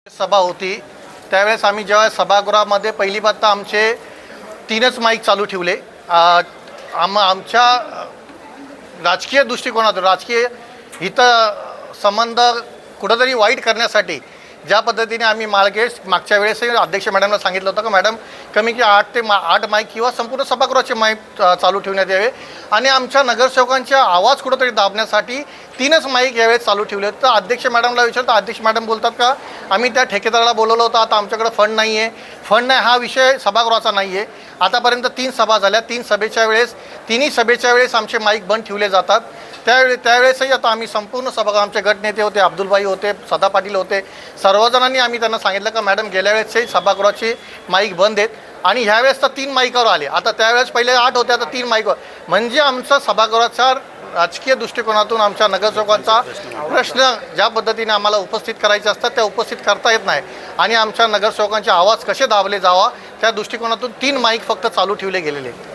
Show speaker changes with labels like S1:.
S1: सभा होती त्यावेळेस आम्ही जेव्हा सभागृहामध्ये पहिली बात आमचे 3च माईक चालू ठेवले। आमच्या राजकीय दृष्टिकोनातून राजकीय हितसंबंध कुठंतरी वाईट करण्यासाठी ज्या पद्धतीने आम्ही मागच्या वेळेसही अध्यक्ष मॅडमला सांगितलं होतं की मॅडम कमी की 8 माईक किंवा संपूर्ण सभागृहाचे माईक चालू ठेवण्यात यावे आणि आमच्या नगरसेवकांचा आवाज कुठंतरी दाबण्यासाठी 3च माईक यावेळेस चालू ठेवले। तर अध्यक्ष मॅडमला विचारतं, अध्यक्ष मॅडम बोलतात का आम्ही त्या ठेकेदाराला बोलवलं होतं, आता आमच्याकडे फंड नाही आहे। फंड नाही हा विषय सभागृहाचा नाही आहे। आतापर्यंत 3 सभा झाल्या, 3 सभेच्या वेळेस तिन्ही सभेच्या वेळेस आमचे माईक बंद ठेवले जातात। त्यावेळेसही आता आम्ही संपूर्ण सभागृह आमचे गटनेते होते, अब्दुलभाई होते, सदा पाटील होते, सर्वजणांनी आम्ही त्यांना सांगितलं का मॅडम गेल्या वेळेसही सभागृहाचे माईक बंद आहेत आणि ह्यावेळेस तर 3 माईकावर आले। आता त्यावेळेस पहिले 8 होते, आता 3 माईकवर म्हणजे आमचा सभागृहाचा राजकीय दृष्टिकोनातून आमच्या नगरसेवकांचा प्रश्न ज्या पद्धतीने आम्हाला उपस्थित करायचे असतात त्या उपस्थित करता येत नाही आणि आमच्या नगरसेवकांचे आवाज कसे दाबले जावा त्या दृष्टिकोनातून 3 माईक फक्त चालू ठेवले गेलेले आहेत।